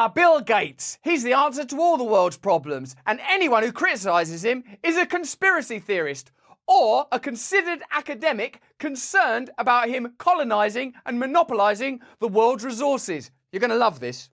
Bill Gates. He's the answer to all the world's problems, and anyone who criticises him is a conspiracy theorist or a considered academic concerned about him colonising and monopolising the world's resources. You're going to love this.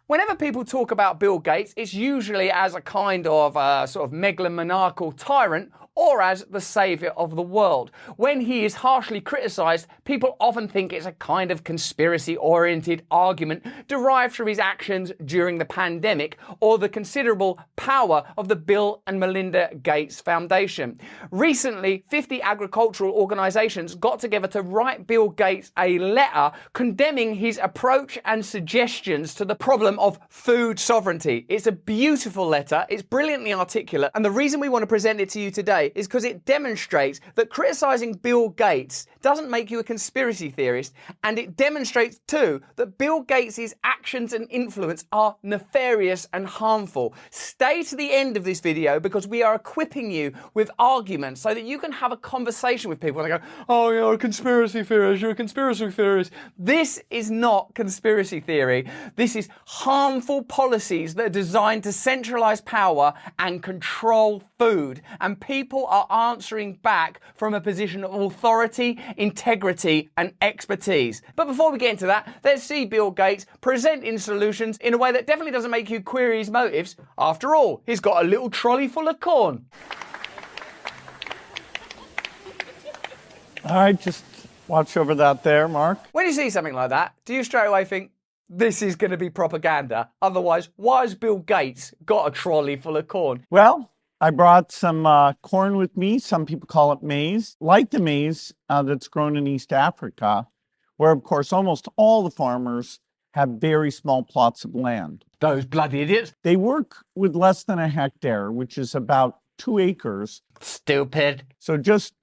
Whenever people talk about Bill Gates, it's usually as a kind of sort of megalomaniacal tyrant or as the saviour of the world. When he is harshly criticised, people often think it's a kind of conspiracy-oriented argument derived from his actions during the pandemic or the considerable power of the Bill and Melinda Gates Foundation. Recently, 50 agricultural organisations got together to write Bill Gates a letter condemning his approach and suggestions to the problem of food sovereignty. It's a beautiful letter, it's brilliantly articulate, and the reason we want to present it to you today is because it demonstrates that criticising Bill Gates doesn't make you a conspiracy theorist, and it demonstrates too that Bill Gates' actions and influence are nefarious and harmful. Stay to the end of this video because we are equipping you with arguments so that you can have a conversation with people and they go, oh, you're a conspiracy theorist, you're a conspiracy theorist. This is not conspiracy theory. This is harmful policies that are designed to centralise power and control food, and people are answering back from a position of authority, integrity and expertise. But before we get into that, let's see Bill Gates presenting solutions in a way that definitely doesn't make you query his motives. After all, he's got a little trolley full of corn. All right, just watch over that there, Mark. When you see something like that, do you straight away think, this is going to be propaganda? Otherwise, why has Bill Gates got a trolley full of corn? Well, I brought some corn with me. Some people call it maize, like the maize that's grown in East Africa, where, of course, almost all the farmers have very small plots of land. Those bloody idiots. They work with less than a hectare, which is about 2 acres. Stupid. So just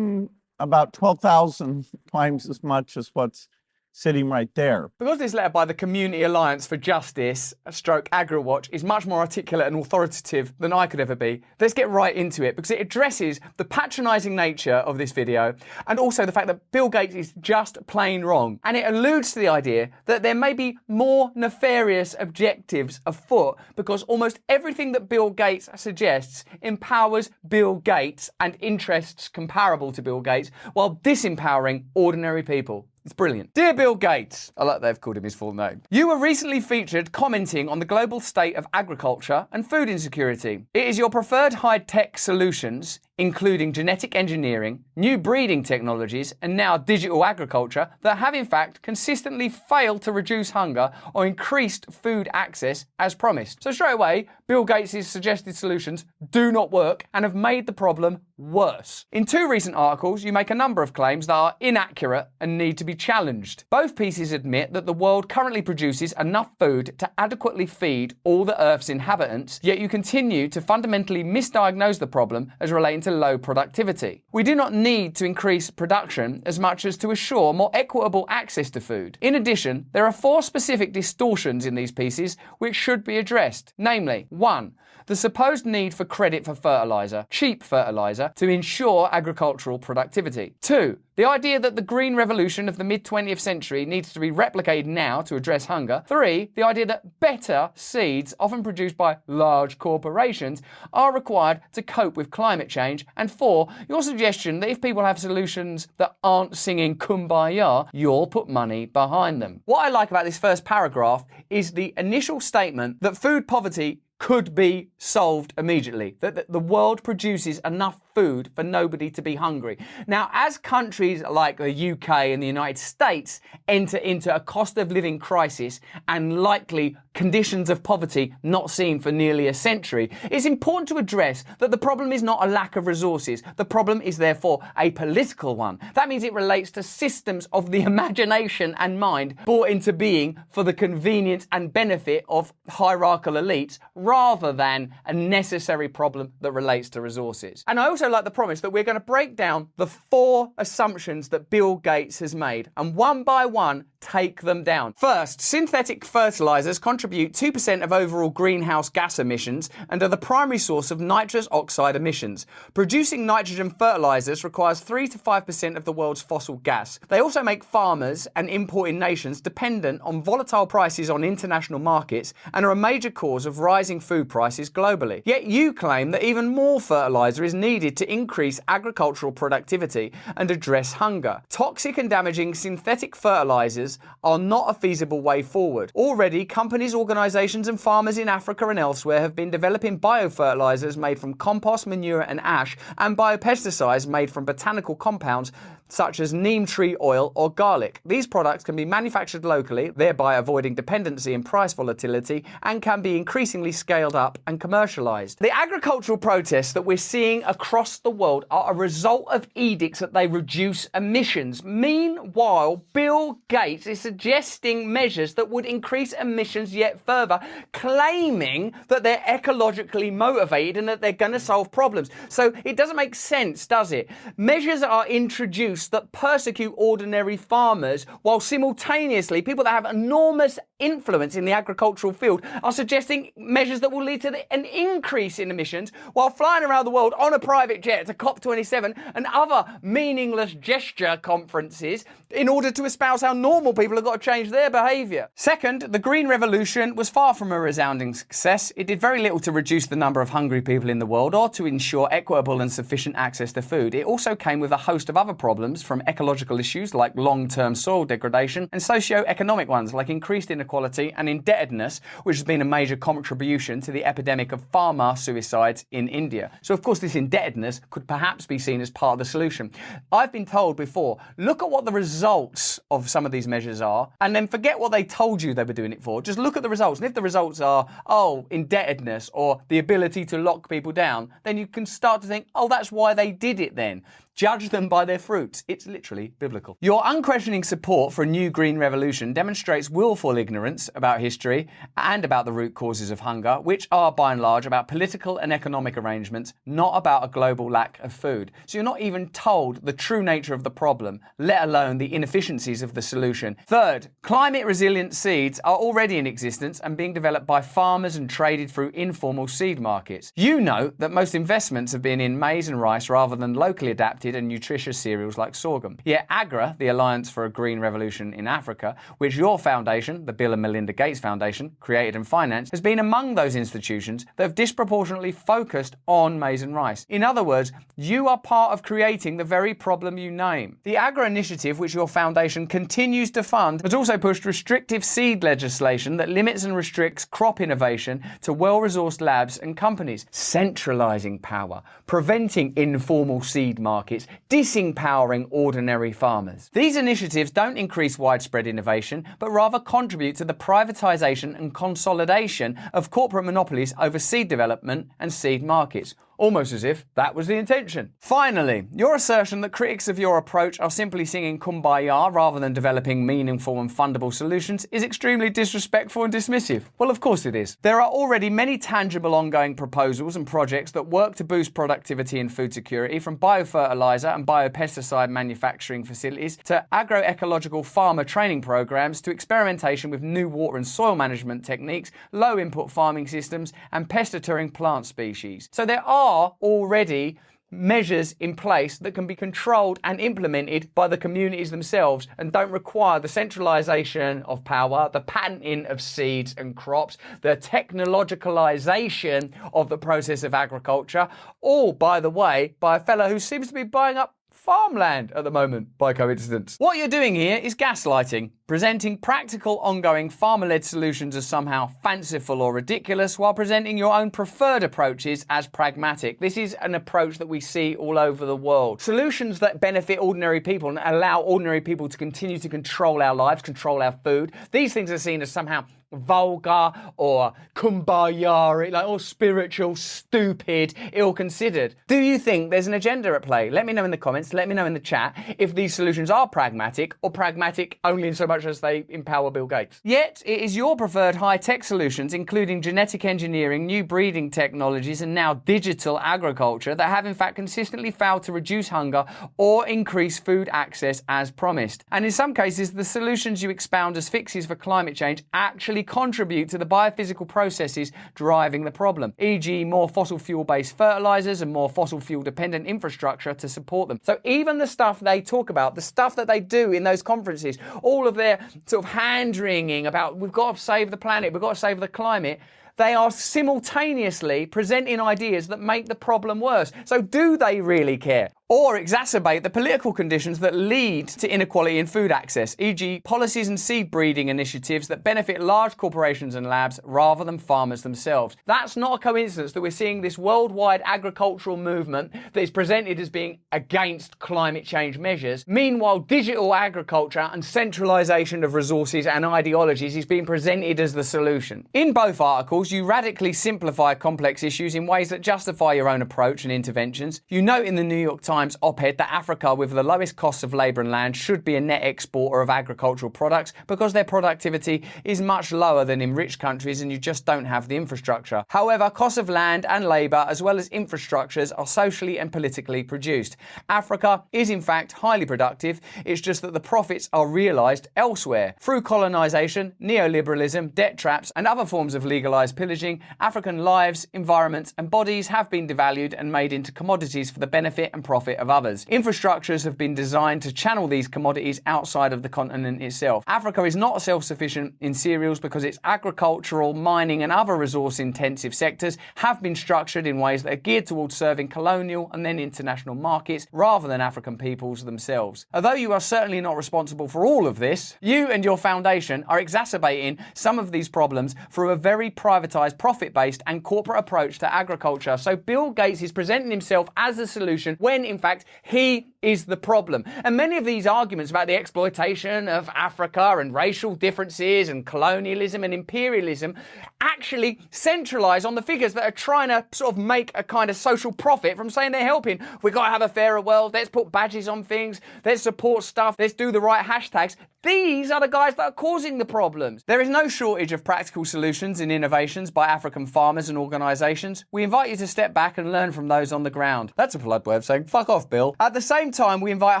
about 12,000 times as much as what's sitting right there. Because this letter by the Community Alliance for Justice, stroke AgriWatch, is much more articulate and authoritative than I could ever be, let's get right into it because it addresses the patronising nature of this video and also the fact that Bill Gates is just plain wrong. And it alludes to the idea that there may be more nefarious objectives afoot because almost everything that Bill Gates suggests empowers Bill Gates and interests comparable to Bill Gates while disempowering ordinary people. It's brilliant. Dear Bill Gates, I like they've called him his full name. You were recently featured commenting on the global state of agriculture and food insecurity. It is your preferred high-tech solutions, including genetic engineering, new breeding technologies, and now digital agriculture, that have in fact consistently failed to reduce hunger or increased food access as promised. So straight away, Bill Gates' suggested solutions do not work and have made the problem worse. In 2 recent articles, you make a number of claims that are inaccurate and need to be challenged. Both pieces admit that the world currently produces enough food to adequately feed all the Earth's inhabitants, yet you continue to fundamentally misdiagnose the problem as relating to low productivity. We do not need to increase production as much as to assure more equitable access to food. In addition, there are 4 specific distortions in these pieces which should be addressed, namely, 1. The supposed need for credit for fertiliser, cheap fertiliser, to ensure agricultural productivity. 2. The idea that the green revolution of the mid-20th century needs to be replicated now to address hunger. 3. The idea that better seeds, often produced by large corporations, are required to cope with climate change. And 4. Your suggestion that if people have solutions that aren't singing Kumbaya, you'll put money behind them. What I like about this first paragraph is the initial statement that food poverty could be solved immediately, that the world produces enough food for nobody to be hungry. Now, as countries like the UK and the United States enter into a cost of living crisis and likely conditions of poverty not seen for nearly a century, it's important to address that the problem is not a lack of resources. The problem is therefore a political one. That means it relates to systems of the imagination and mind brought into being for the convenience and benefit of hierarchical elites rather than a necessary problem that relates to resources. And I also like the promise that we're going to break down the 4 assumptions that Bill Gates has made and one by one take them down. First, synthetic fertilizers contribute 2% of overall greenhouse gas emissions and are the primary source of nitrous oxide emissions. Producing nitrogen fertilizers requires 3 to 5% of the world's fossil gas. They also make farmers and importing nations dependent on volatile prices on international markets and are a major cause of rising food prices globally. Yet you claim that even more fertilizer is needed to increase agricultural productivity and address hunger. Toxic and damaging synthetic fertilizers are not a feasible way forward. Already, companies, organizations and farmers in Africa and elsewhere have been developing biofertilizers made from compost, manure and ash, and biopesticides made from botanical compounds such as neem tree oil or garlic. These products can be manufactured locally, thereby avoiding dependency and price volatility, and can be increasingly scaled up and commercialized. The agricultural protests that we're seeing across the world are a result of edicts that they reduce emissions. Meanwhile, Bill Gates is suggesting measures that would increase emissions yet further, claiming that they're ecologically motivated and that they're going to solve problems. So it doesn't make sense, does it? Measures are introduced that persecute ordinary farmers, while simultaneously people that have enormous influence in the agricultural field are suggesting measures that will lead to an increase in emissions while flying around the world on a private jet to COP27 and other meaningless gesture conferences in order to espouse how normal people have got to change their behaviour. Second, the Green Revolution was far from a resounding success. It did very little to reduce the number of hungry people in the world or to ensure equitable and sufficient access to food. It also came with a host of other problems, from ecological issues like long-term soil degradation and socio-economic ones like increased inequality and indebtedness, which has been a major contribution to the epidemic of farmer suicides in India. So of course this indebtedness could perhaps be seen as part of the solution. I've been told before, look at what the results of some of these measures are and then forget what they told you they were doing it for. Just look at the results, and if the results are, oh, indebtedness or the ability to lock people down, then you can start to think, oh, that's why they did it then. Judge them by their fruits. It's literally biblical. Your unquestioning support for a new green revolution demonstrates willful ignorance about history and about the root causes of hunger, which are by and large about political and economic arrangements, not about a global lack of food. So you're not even told the true nature of the problem, let alone the inefficiencies of the solution. Third, climate resilient seeds are already in existence and being developed by farmers and traded through informal seed markets. You know that most investments have been in maize and rice rather than locally adapted and nutritious cereals like sorghum. Yet AGRA, the Alliance for a Green Revolution in Africa, which your foundation, the Bill and Melinda Gates Foundation, created and financed, has been among those institutions that have disproportionately focused on maize and rice. In other words, you are part of creating the very problem you name. The AGRA initiative, which your foundation continues to fund, has also pushed restrictive seed legislation that limits and restricts crop innovation to well-resourced labs and companies, centralizing power, preventing informal seed markets, disempowering ordinary farmers. These initiatives don't increase widespread innovation, but rather contribute to the privatization and consolidation of corporate monopolies over seed development and seed markets. Almost as if that was the intention. Finally, your assertion that critics of your approach are simply singing Kumbaya rather than developing meaningful and fundable solutions is extremely disrespectful and dismissive. Well, of course it is. There are already many tangible ongoing proposals and projects that work to boost productivity and food security, from biofertilizer and biopesticide manufacturing facilities to agroecological farmer training programs to experimentation with new water and soil management techniques, low input farming systems and pest-deterring plant species. So there are already measures in place that can be controlled and implemented by the communities themselves and don't require the centralization of power, the patenting of seeds and crops, the technologicalization of the process of agriculture, all, by the way, by a fellow who seems to be buying up farmland at the moment by coincidence. What you're doing here is gaslighting, presenting practical, ongoing farmer-led solutions as somehow fanciful or ridiculous, while presenting your own preferred approaches as pragmatic. This is an approach that we see all over the world. Solutions that benefit ordinary people and allow ordinary people to continue to control our lives, control our food. These things are seen as somehow vulgar or kumbaya, like all spiritual, stupid, ill-considered. Do you think there's an agenda at play? Let me know in the comments, let me know in the chat if these solutions are pragmatic or pragmatic only in so much much as they empower Bill Gates. Yet, it is your preferred high-tech solutions, including genetic engineering, new breeding technologies, and now digital agriculture, that have in fact consistently failed to reduce hunger or increase food access as promised. And in some cases, the solutions you expound as fixes for climate change actually contribute to the biophysical processes driving the problem, e.g. more fossil fuel-based fertilizers and more fossil fuel-dependent infrastructure to support them. So even the stuff they talk about, the stuff that they do in those conferences, all of their sort of hand-wringing about we've got to save the planet, we've got to save the climate, they are simultaneously presenting ideas that make the problem worse. So do they really care? Or exacerbate the political conditions that lead to inequality in food access, e.g. policies and seed breeding initiatives that benefit large corporations and labs rather than farmers themselves. That's not a coincidence that we're seeing this worldwide agricultural movement that is presented as being against climate change measures. Meanwhile, digital agriculture and centralisation of resources and ideologies is being presented as the solution. In both articles, you radically simplify complex issues in ways that justify your own approach and interventions. You note in the New York Times op-ed that Africa with the lowest costs of labour and land should be a net exporter of agricultural products because their productivity is much lower than in rich countries and you just don't have the infrastructure. However, costs of land and labour as well as infrastructures are socially and politically produced. Africa is in fact highly productive, it's just that the profits are realised elsewhere. Through colonisation, neoliberalism, debt traps and other forms of legalised pillaging, African lives, environments and bodies have been devalued and made into commodities for the benefit and profit of others. Infrastructures have been designed to channel these commodities outside of the continent itself. Africa is not self-sufficient in cereals because its agricultural, mining and other resource-intensive sectors have been structured in ways that are geared towards serving colonial and then international markets rather than African peoples themselves. Although you are certainly not responsible for all of this, you and your foundation are exacerbating some of these problems through a very privatised, profit-based and corporate approach to agriculture. So Bill Gates is presenting himself as the solution when in fact he is the problem. And many of these arguments about the exploitation of Africa and racial differences and colonialism and imperialism actually centralise on the figures that are trying to sort of make a kind of social profit from saying they're helping. We've got to have a fairer world, let's put badges on things, let's support stuff, let's do the right hashtags. These are the guys that are causing the problems. There is no shortage of practical solutions and innovations by African farmers and organisations. We invite you to step back and learn from those on the ground. That's a polite way of saying, fuck off, Bill. At the same time, we invite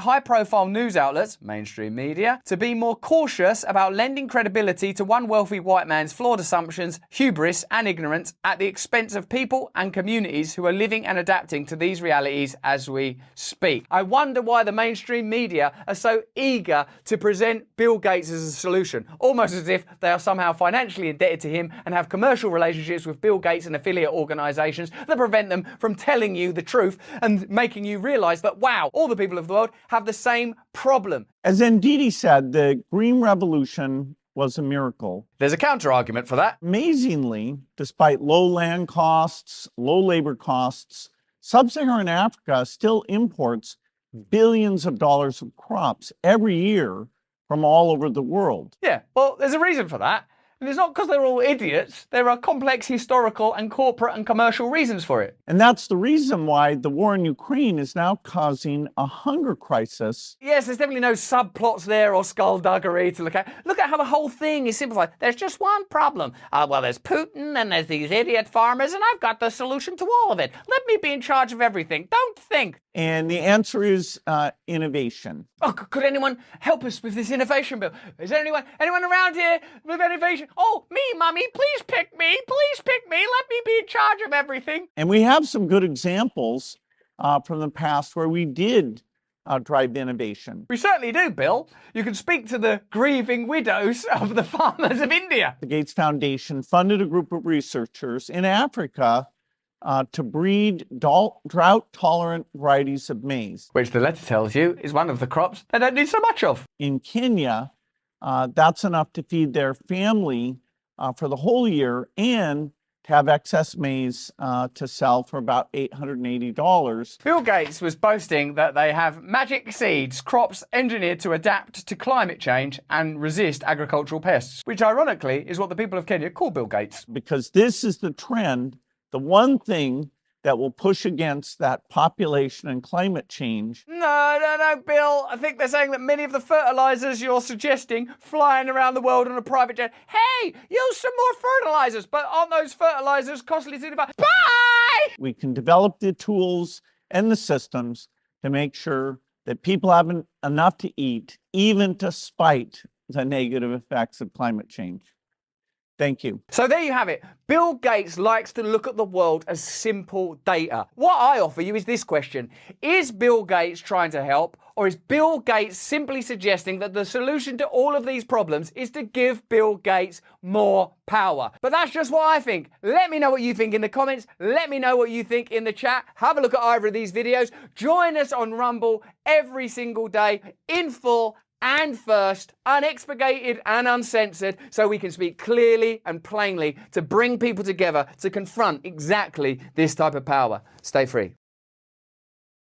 high-profile news outlets, mainstream media, to be more cautious about lending credibility to one wealthy white man's flawed assumptions, hubris and ignorance at the expense of people and communities who are living and adapting to these realities as we speak. I wonder why the mainstream media are so eager to present Bill Gates as a solution, almost as if they are somehow financially indebted to him and have commercial relationships with Bill Gates and affiliate organisations that prevent them from telling you the truth and making you realise that, wow, all the people of the world have the same problem. As Ndidi said, the Green Revolution was a miracle. There's a counter-argument for that. Amazingly, despite low land costs, low labor costs, sub-Saharan Africa still imports billions of dollars of crops every year from all over the world. Yeah, well, there's a reason for that. And it's not because they're all idiots. There are complex historical and corporate and commercial reasons for it. And that's the reason why the war in Ukraine is now causing a hunger crisis. Yes, there's definitely no subplots there or skullduggery to look at. Look at how the whole thing is simplified. There's just one problem. Well, there's Putin and there's these idiot farmers and I've got the solution to all of it. Let me be in charge of everything. Don't think. And the answer is innovation. Oh, could anyone help us with this innovation bill? Is there anyone around here with innovation? Oh, me, Mummy, please pick me. Please pick me. Let me be in charge of everything. And we have some good examples from the past where we did drive innovation. We certainly do, Bill. You can speak to the grieving widows of the farmers of India. The Gates Foundation funded a group of researchers in Africa to breed drought-tolerant varieties of maize. Which the letter tells you is one of the crops they don't need so much of. In Kenya, that's enough to feed their family for the whole year and to have excess maize to sell for about $880. Bill Gates was boasting that they have magic seeds, crops engineered to adapt to climate change and resist agricultural pests, which ironically is what the people of Kenya call Bill Gates. Because this is the trend. The one thing that will push against that population and climate change. No, Bill. I think they're saying that many of the fertilizers you're suggesting flying around the world on a private jet. Hey, use some more fertilizers, but aren't those fertilizers costly to buy? Bye! We can develop the tools and the systems to make sure that people have enough to eat, even despite the negative effects of climate change. Thank you. So there you have it. Bill Gates likes to look at the world as simple data. What I offer you is this question. Is Bill Gates trying to help, or is Bill Gates simply suggesting that the solution to all of these problems is to give Bill Gates more power? But that's just what I think. Let me know what you think in the comments. Let me know what you think in the chat. Have a look at either of these videos. Join us on Rumble every single day in full and first, unexpurgated and uncensored, so we can speak clearly and plainly to bring people together to confront exactly this type of power. Stay free.